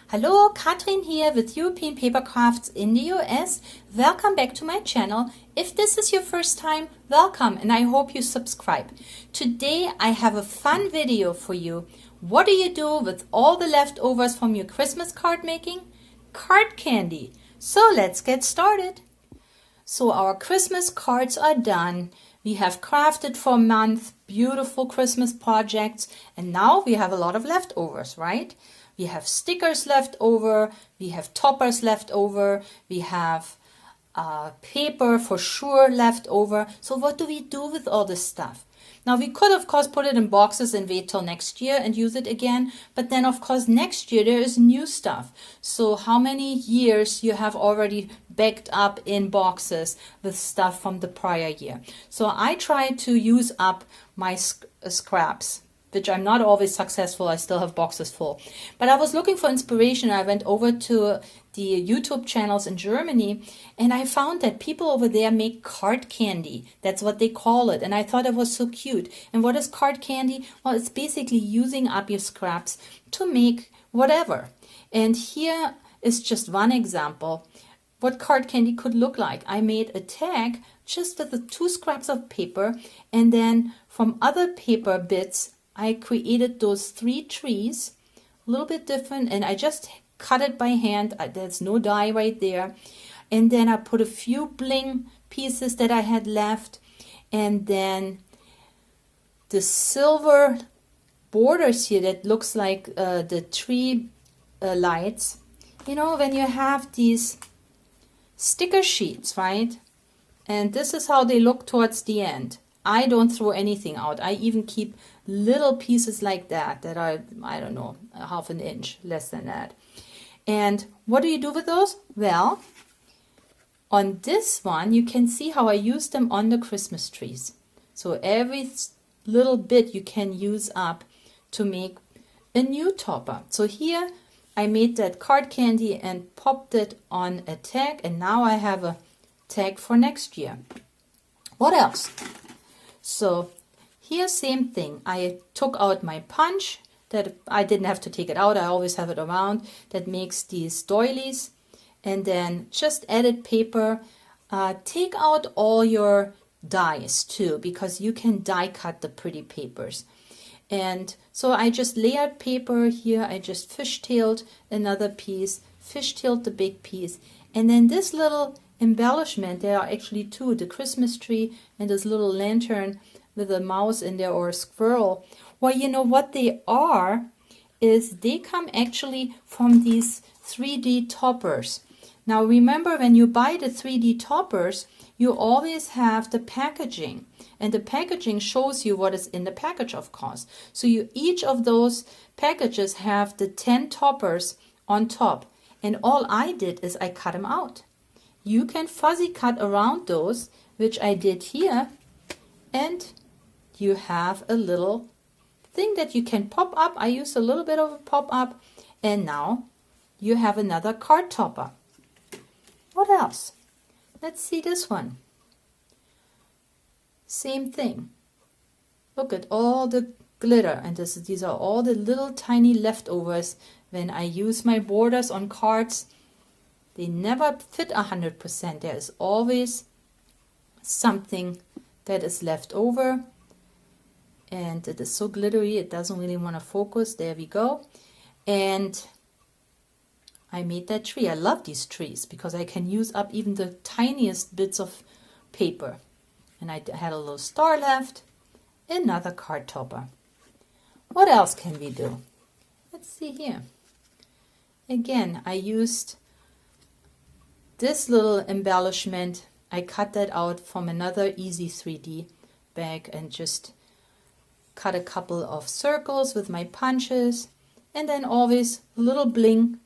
Hallo, Katrin here with European Paper Crafts in the US. Welcome back to my channel. If this is your first time, welcome and I hope you subscribe. Today I have a fun video for you. What do you do with all the leftovers from your Christmas card making? Card candy. So let's get started. So our Christmas cards are done. We have crafted for a month beautiful Christmas projects and now we have a lot of leftovers, right? We have stickers left over, we have toppers left over, we have paper for sure left over. So what do we do with all this stuff? Now we could of course put it in boxes and wait till next year and use it again, but then of course next year there is new stuff. So how many years you have already backed up in boxes with stuff from the prior year? So I try to use up my scraps, which I'm not always successful. I still have boxes full. But I was looking for inspiration. I went over to the YouTube channels in Germany and I found that people over there make card candy. That's what they call it. And I thought it was so cute. And what is card candy? Well, it's basically using up your scraps to make whatever. And here is just one example what card candy could look like. I made a tag just with the 2 scraps of paper, and then from other paper bits I created those 3 trees, a little bit different, and I just cut it by hand. There's no die right there. And then I put a few bling pieces that I had left, and then the silver borders here that looks like the tree lights. You know, when you have these sticker sheets, right? And this is how they look towards the end. I don't throw anything out. I even keep little pieces like that are, I don't know, a ½ an inch, less than that. And what do you do with those? Well, on this one, you can see how I use them on the Christmas trees. So every little bit you can use up to make a new topper. So here I made that card candy and popped it on a tag, and now I have a tag for next year. What else? So here, same thing. I took out my punch that I didn't have to take it out. I always have it around that makes these doilies. And then just added paper. Take out all your dies too, because you can die cut the pretty papers. And so I just layered paper here. I just fishtailed another piece, fishtailed the big piece. And then this little embellishment, there are actually 2, the Christmas tree and this little lantern with a mouse in there or a squirrel. Well, you know what they are is they come actually from these 3D toppers. Now remember, when you buy the 3D toppers, you always have the packaging, and the packaging shows you what is in the package, of course. So each of those packages have the 10 toppers on top, and all I did is I cut them out. You can fuzzy cut around those, which I did here, and you have a little thing that you can pop up. I used a little bit of a pop up, and now you have another card topper. What else? Let's see this one. Same thing. Look at all the glitter, and these are all the little tiny leftovers when I use my borders on cards. They never fit 100%. There is always something that is left over. And it is so glittery, it doesn't really want to focus. There we go. And I made that tree. I love these trees because I can use up even the tiniest bits of paper. And I had a little star left. Another card topper. What else can we do? Let's see here. Again, I used this little embellishment. I cut that out from another easy 3D bag and just cut a couple of circles with my punches, and then always a little bling.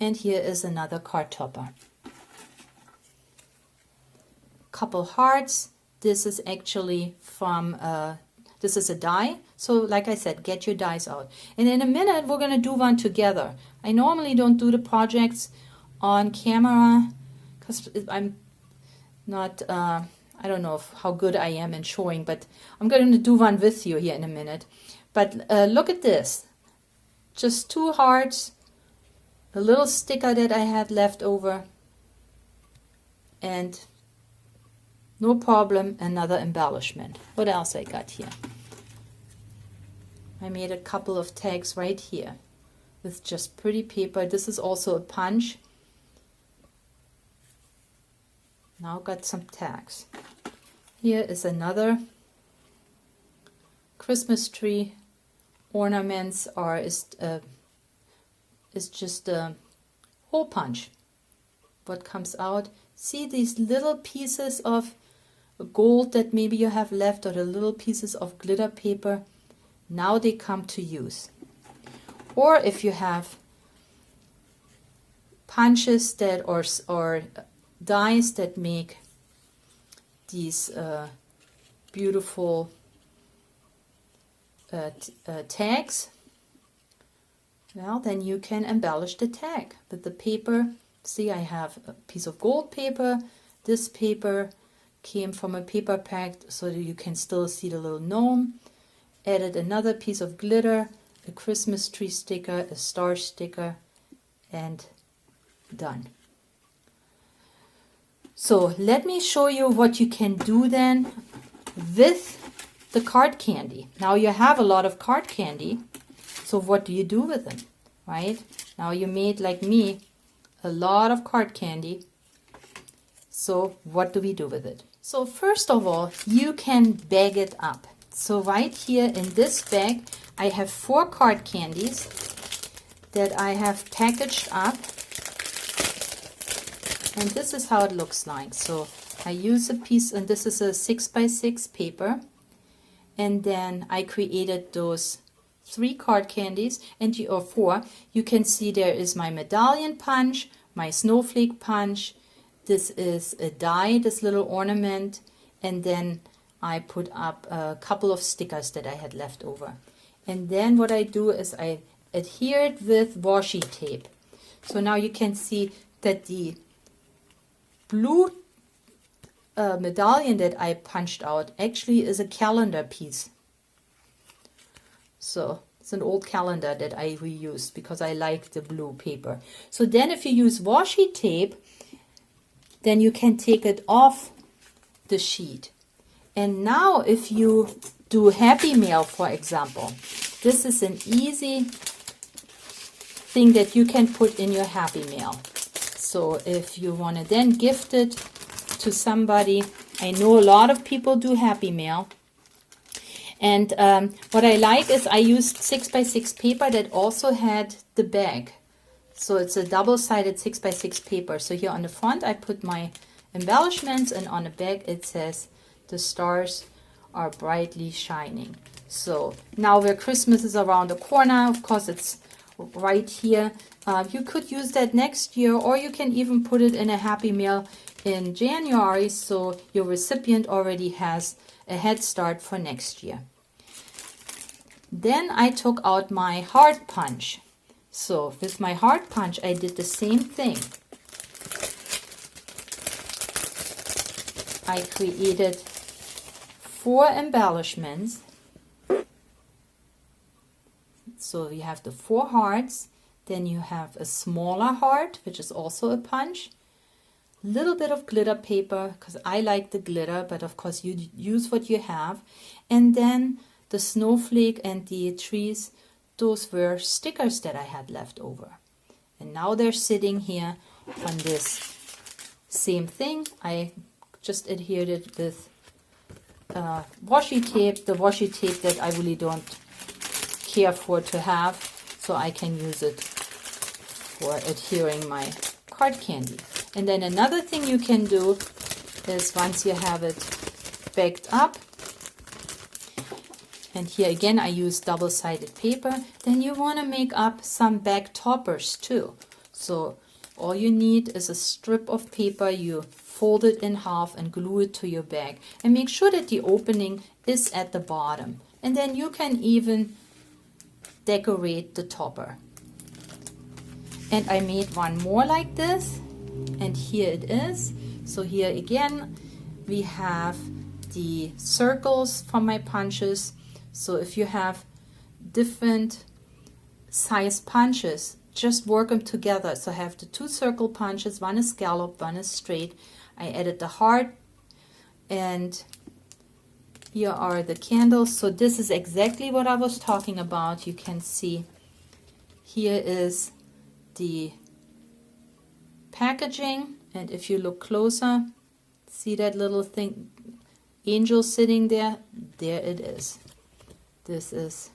And here is another card topper. Couple hearts. This is actually from this is a die. So like I said, get your dies out. And in a minute we're going to do one together. I normally don't do the projects on camera because I'm not I don't know how good I am in showing, but I'm going to do one with you here in a minute. But look at this. Just 2 hearts, a little sticker that I had left over, and no problem, another embellishment. What else I got here? I made a couple of tags right here with just pretty paper. This is also a punch. Now got some tags. Here is another Christmas tree ornaments, or is just a hole punch. What comes out? See these little pieces of gold that maybe you have left, or the little pieces of glitter paper. Now they come to use. Or if you have punches that or dies that make these beautiful tags, well, then you can embellish the tag with the paper. See, I have a piece of gold paper. This paper came from a paper pack so that you can still see the little gnome. Added another piece of glitter, a Christmas tree sticker, a star sticker, and done. So let me show you what you can do then with the card candy. Now you have a lot of card candy, so what do you do with them, right? Now you made, like me, a lot of card candy. So what do we do with it? So first of all, you can bag it up. So right here in this bag, I have 4 card candies that I have packaged up. And this is how it looks like. So I use a piece, and this is a 6x6 paper. And then I created those 3 card candies, or 4. You can see there is my medallion punch, my snowflake punch. This is a die, this little ornament. And then I put up a couple of stickers that I had left over. And then what I do is I adhere it with washi tape. So now you can see that the blue medallion that I punched out actually is a calendar piece. So it's an old calendar that I reused because I like the blue paper. So then if you use washi tape, then you can take it off the sheet. And now if you do Happy Mail, for example, this is an easy thing that you can put in your Happy Mail. So if you want to then gift it to somebody, I know a lot of people do Happy Mail. And what I like is I used 6x6 paper that also had the bag. So it's a double-sided 6x6 paper. So here on the front I put my embellishments, and on the back it says the stars are brightly shining. So now where Christmas is around the corner, of course it's right here. You could use that next year, or you can even put it in a Happy Mail in January, so your recipient already has a head start for next year. Then I took out my heart punch. So with my heart punch I did the same thing. I created 4 embellishments. So you have the 4 hearts, then you have a smaller heart, which is also a punch, little bit of glitter paper, because I like the glitter, but of course you use what you have, and then the snowflake and the trees, those were stickers that I had left over. And now they're sitting here on this same thing. I just adhered it with washi tape, the washi tape that I really don't care for to have, so I can use it for adhering my card candy. And then another thing you can do is, once you have it backed up, and here again I use double-sided paper, then you want to make up some back toppers too. So all you need is a strip of paper, you fold it in half and glue it to your bag, and make sure that the opening is at the bottom. And then you can even decorate the topper. And I made one more like this, and here it is. So here again we have the circles from my punches. So if you have different size punches, just work them together. So I have the 2 circle punches, one is scallop, one is straight. I added the heart, and here are the candles. So this is exactly what I was talking about. You can see here is the packaging, and if you look closer, see that little thing, angel sitting there? There it is. This is,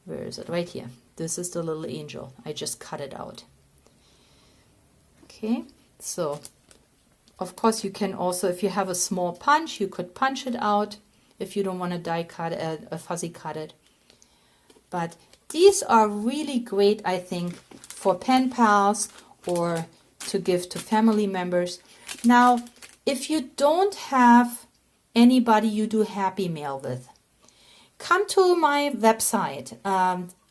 where is it? Right here. This is the little angel. I just cut it out. Okay, so of course you can also, if you have a small punch, you could punch it out if you don't want to die cut it, fuzzy cut it. But these are really great, I think, for pen pals or to give to family members. Now, if you don't have anybody you do Happy Mail with, come to my website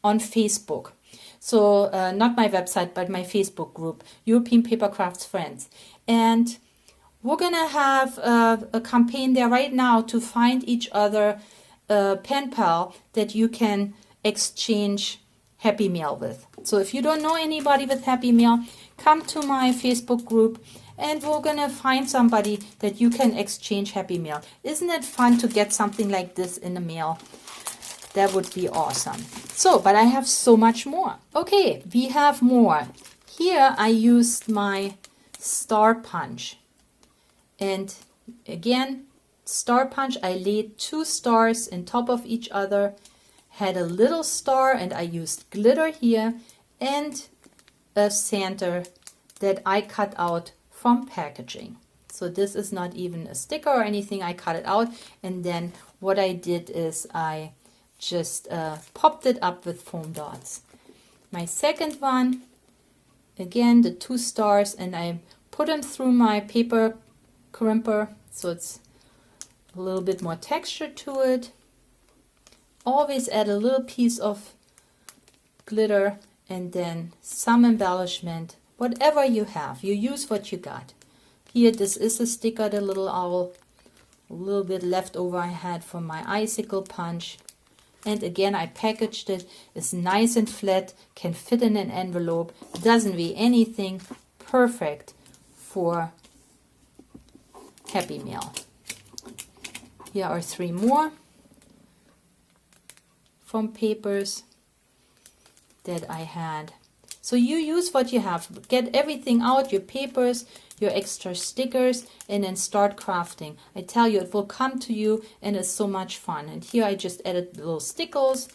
on Facebook. So not my website, but my Facebook group, European Paper Crafts Friends. And we're going to have a campaign there right now to find each other a pen pal that you can exchange Happy Mail with. So if you don't know anybody with Happy Mail, come to my Facebook group and we're going to find somebody that you can exchange Happy Mail. Isn't it fun to get something like this in the mail? That would be awesome. So, but I have so much more. Okay, we have more. Here I used my star punch. And again, star punch, I laid 2 stars on top of each other, had a little star, and I used glitter here and a center that I cut out from packaging. So this is not even a sticker or anything. I cut it out, and then what I did is I just popped it up with foam dots. My second one, again, the 2 stars, and I put them through my paper crimper, so it's a little bit more texture to it. Always add a little piece of glitter and then some embellishment, whatever you have. You use what you got. Here, this is a sticker, the little owl, a little bit left over I had from my icicle punch. And again, I packaged it. It's nice and flat, can fit in an envelope, doesn't weigh anything. Perfect for Happy Mail. Here are 3 more from papers that I had. So you use what you have. Get everything out, your papers, your extra stickers, and then start crafting. I tell you, it will come to you and it's so much fun. And here I just added little stickles.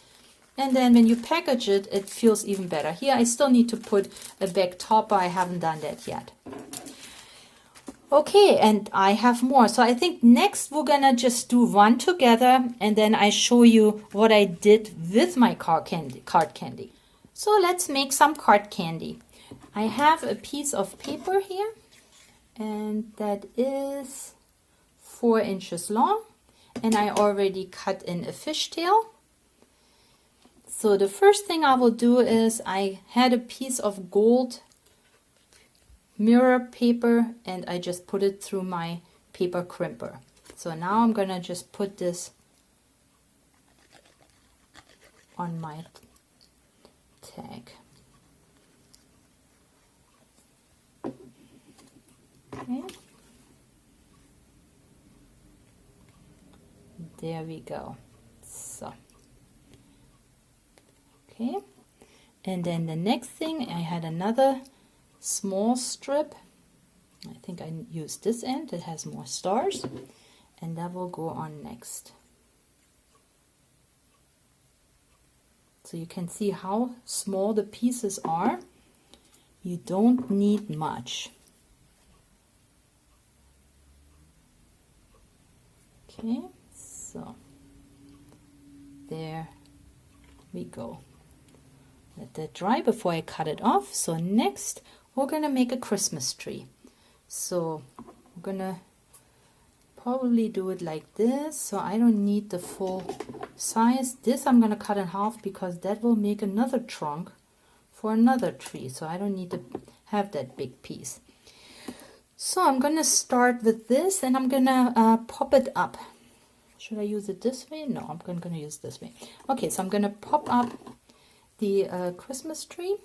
And then when you package it, it feels even better. Here I still need to put a back topper. I haven't done that yet. Okay, and I have more. So I think next we're gonna just do one together, and then I show you what I did with my card candy. So let's make some card candy. I have a piece of paper here, and that is 4 inches long, and I already cut in a fishtail. So the first thing I will do is I had a piece of gold mirror paper and I just put it through my paper crimper. So now I'm gonna just put this on my tag. Okay. There we go. So okay, and then the next thing, I had another small strip. I think I used this end, it has more stars, and that will go on next. So you can see how small the pieces are. You don't need much. Okay, so there we go. Let that dry before I cut it off. So next we're gonna make a Christmas tree. So we're gonna probably do it like this. So I don't need the full size. This I'm gonna cut in half because that will make another trunk for another tree. So I don't need to have that big piece. So I'm gonna start with this and I'm gonna pop it up. Should I use it this way? No, I'm gonna use it this way. Okay, so I'm gonna pop up the Christmas tree.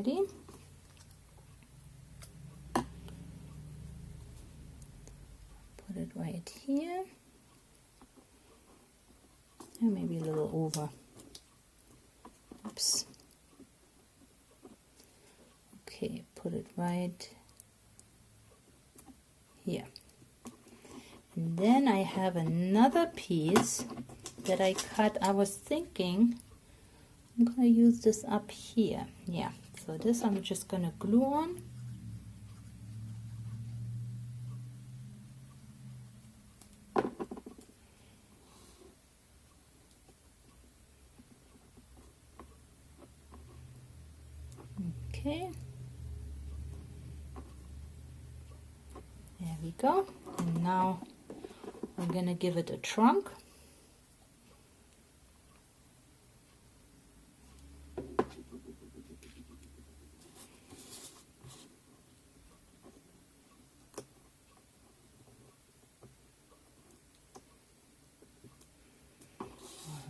Ready? Put it right here. And maybe a little over. Oops. Okay, put it right here. And then I have another piece that I cut. I was thinking I'm going to use this up here. Yeah, so this I'm just going to glue on. Okay. There we go. And now we're going to give it a trunk.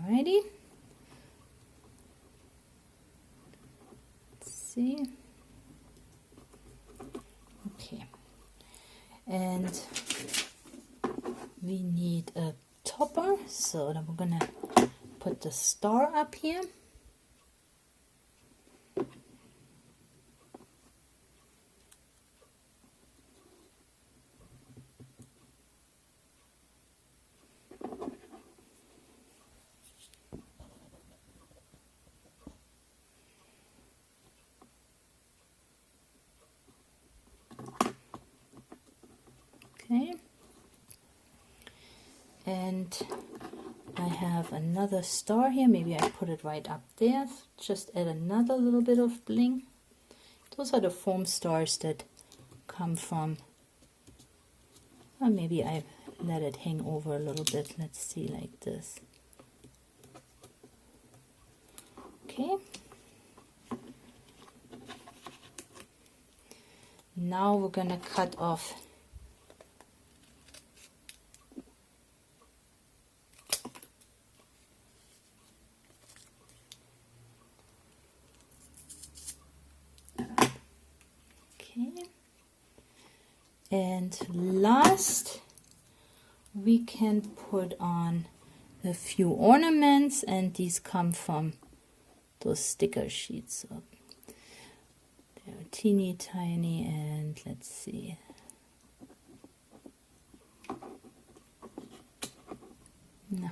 Alrighty. Let's see. Okay. And we need a topper, so then we're gonna put the star up here. Okay. And I have another star here. Maybe I put it right up there. Just add another little bit of bling. Those are the foam stars that come from, or maybe I let it hang over a little bit. Let's see, like this. Okay. Now we're gonna cut off and last we can put on a few ornaments, and these come from those sticker sheets. So they're teeny tiny, and let's see. No.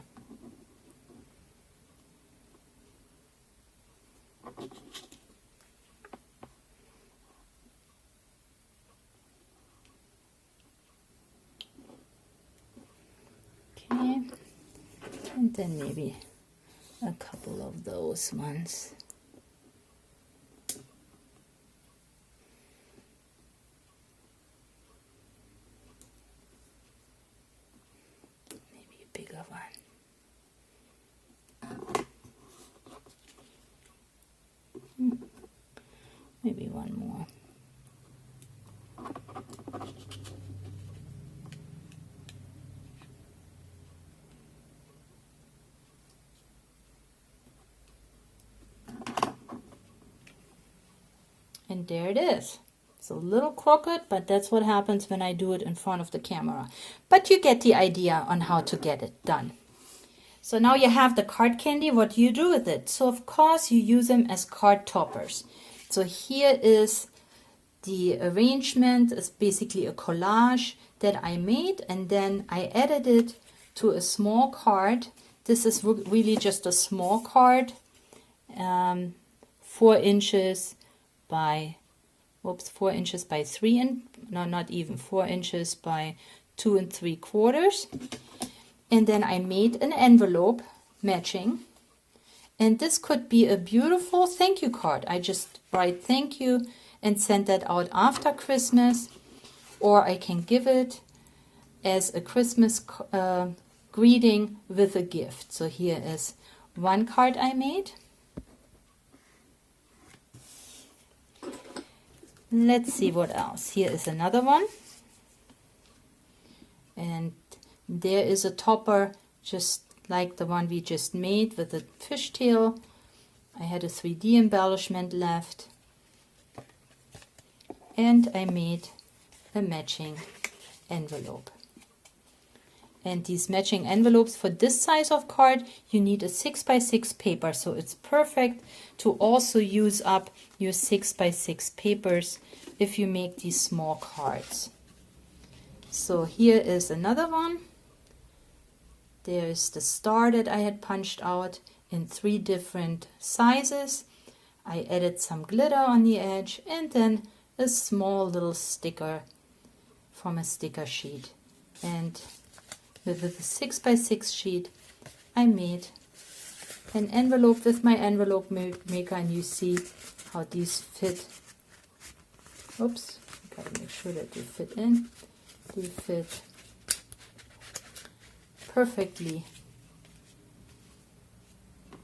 Okay, and then maybe a couple of those ones. Maybe a bigger one. Maybe one more. And there it is. It's a little crooked, but that's what happens when I do it in front of the camera. But you get the idea on how to get it done. So now you have the card candy. What do you do with it? So of course you use them as card toppers. So here is the arrangement. It's basically a collage that I made, and then I added it to a small card. This is really just a small card, 4 inches by 4 inches by 3 and no, not even 4 inches by 2 3/4. And then I made an envelope matching, and this could be a beautiful thank you card. I just write thank you and send that out after Christmas, or I can give it as a Christmas greeting with a gift. So here is one card I made. Let's see what else. Here is another one, and there is a topper just like the one we just made with a fishtail. I had a 3D embellishment left, and I made a matching envelope. And these matching envelopes, for this size of card, you need a 6x6 paper. So it's perfect to also use up your 6x6 papers if you make these small cards. So here is another one. There's the star that I had punched out in 3 different sizes. I added some glitter on the edge and then a small little sticker from a sticker sheet. And with the 6x6 sheet, I made an envelope with my envelope maker, and you see how these fit. Oops, gotta make sure that they fit in. They fit perfectly,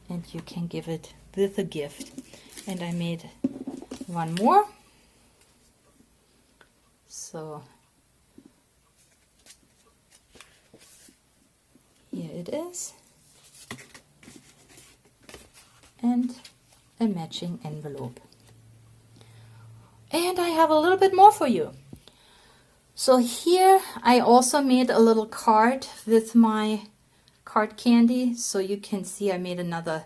and you can give it with a gift. And I made one more. So here it is, and a matching envelope. And I have a little bit more for you. So here I also made a little card with my card candy. So you can see I made another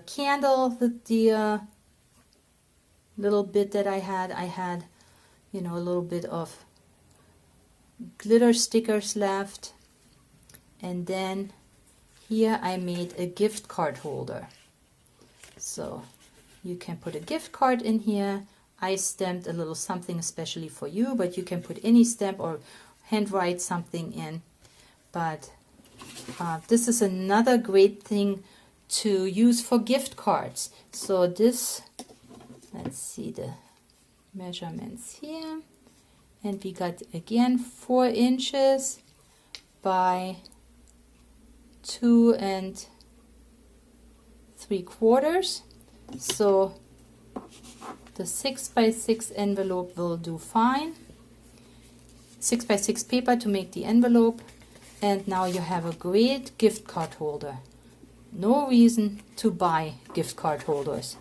candle with the little bit that I had. I had, you know, a little bit of glitter stickers left. And then here I made a gift card holder. So you can put a gift card in here. I stamped a little something especially for you, but you can put any stamp or handwrite something in. But this is another great thing to use for gift cards. So this, let's see the measurements here. And we got again 4 inches by 2 3/4. So the 6x6 envelope will do fine. 6x6 paper to make the envelope, and now you have a great gift card holder. No reason to buy gift card holders.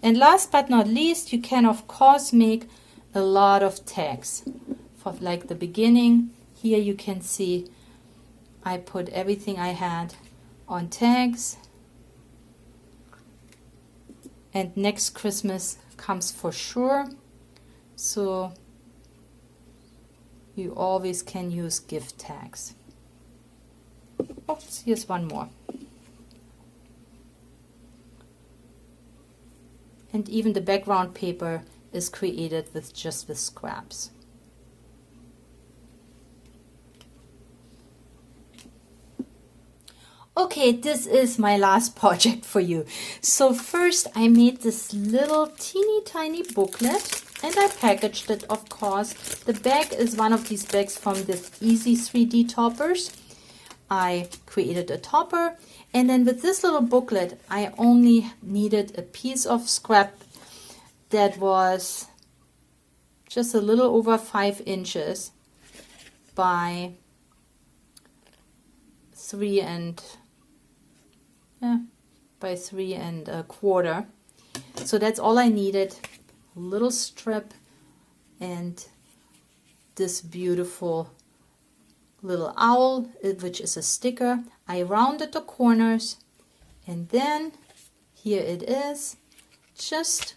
And last but not least, you can of course make a lot of tags. For like the beginning, here you can see I put everything I had on tags. And next Christmas comes for sure, so you always can use gift tags. Oops, here's one more. And even the background paper is created with just with scraps. Okay, this is my last project for you. So first I made this little teeny tiny booklet, and I packaged it, of course. The bag is one of these bags from this Easy 3D toppers. I created a topper, and then with this little booklet I only needed a piece of scrap that was just a little over 5 inches by 3 3/4. So that's all I needed. A little strip and this beautiful little owl, which is a sticker. I rounded the corners, and then here it is, just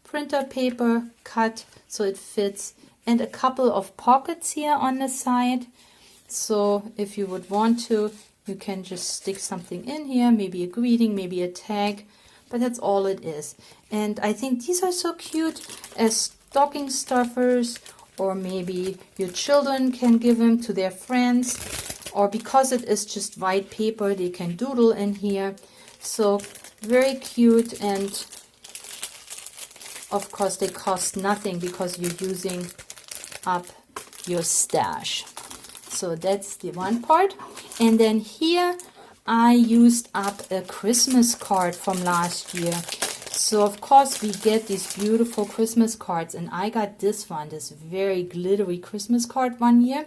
printer paper cut so it fits, and a couple of pockets here on the side. So if you would want to, you can just stick something in here, maybe a greeting, maybe a tag, but that's all it is. And I think these are so cute as stocking stuffers, or maybe your children can give them to their friends, or because it is just white paper, they can doodle in here. So very cute, and of course they cost nothing because you're using up your stash. So that's the one part. And then here I used up a Christmas card from last year. So of course we get these beautiful Christmas cards, and I got this one, this very glittery Christmas card one year.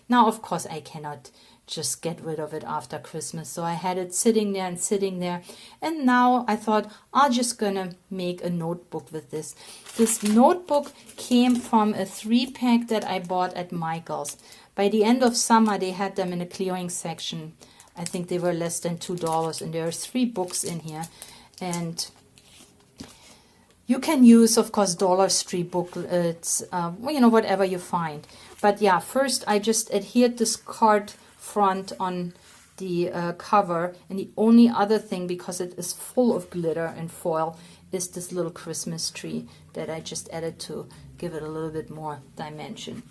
Now of course I cannot just get rid of it after Christmas. So I had it sitting there and sitting there. And now I thought I'm just gonna make a notebook with this. This notebook came from a 3-pack that I bought at Michael's. By the end of summer, they had them in a clearing section. I think they were less than $2, and there are 3 books in here. And you can use, of course, Dollar Tree booklets, you know, whatever you find. But yeah, first I just adhered this card front on the cover, and the only other thing, because it is full of glitter and foil, is this little Christmas tree that I just added to give it a little bit more dimension.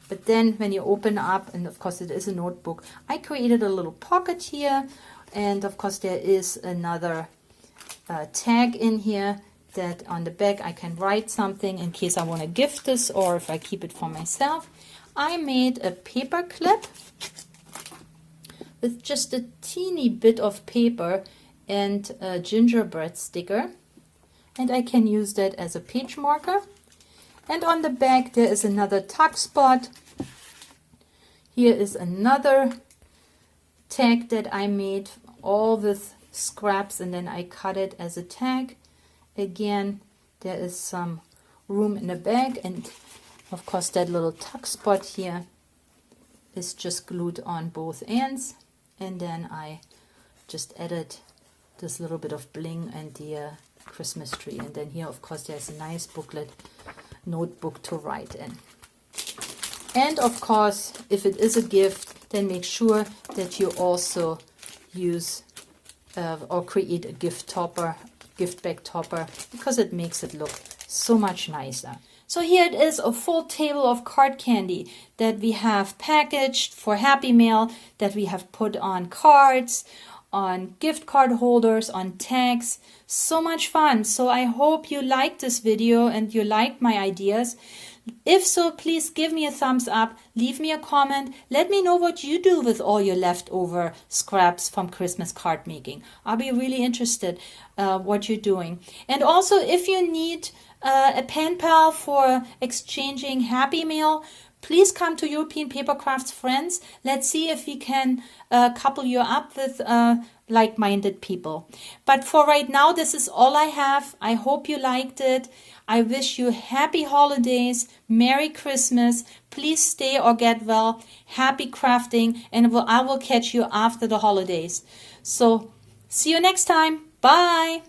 But then when you open up, and of course it is a notebook, I created a little pocket here, and of course there is another tag in here that on the back I can write something in case I want to gift this or if I keep it for myself. I made a paper clip with just a teeny bit of paper and a gingerbread sticker, and I can use that as a page marker. And on the back there is another tuck spot. Here is another tag that I made, all with scraps, and then I cut it as a tag. Again, there is some room in the back, and of course that little tuck spot here is just glued on both ends. And then I just added this little bit of bling and the Christmas tree. And then here, of course, there's a nice booklet, notebook to write in. And of course, if it is a gift, then make sure that you also use or create a gift bag topper, because it makes it look so much nicer. So here it is, a full table of card candy that we have packaged for Happy Mail, that we have put on cards, on gift card holders, on tags. So much fun. So I hope you liked this video and you liked my ideas. If so, please give me a thumbs up, leave me a comment, let me know what you do with all your leftover scraps from Christmas card making. I'll be really interested what you're doing. And also, if you need a pen pal for exchanging Happy Mail, please come to European Paper Crafts Friends. Let's see if we can couple you up with like-minded people. But for right now, this is all I have. I hope you liked it. I wish you happy holidays, Merry Christmas. Please stay or get well. Happy crafting, and I will catch you after the holidays. So see you next time. Bye.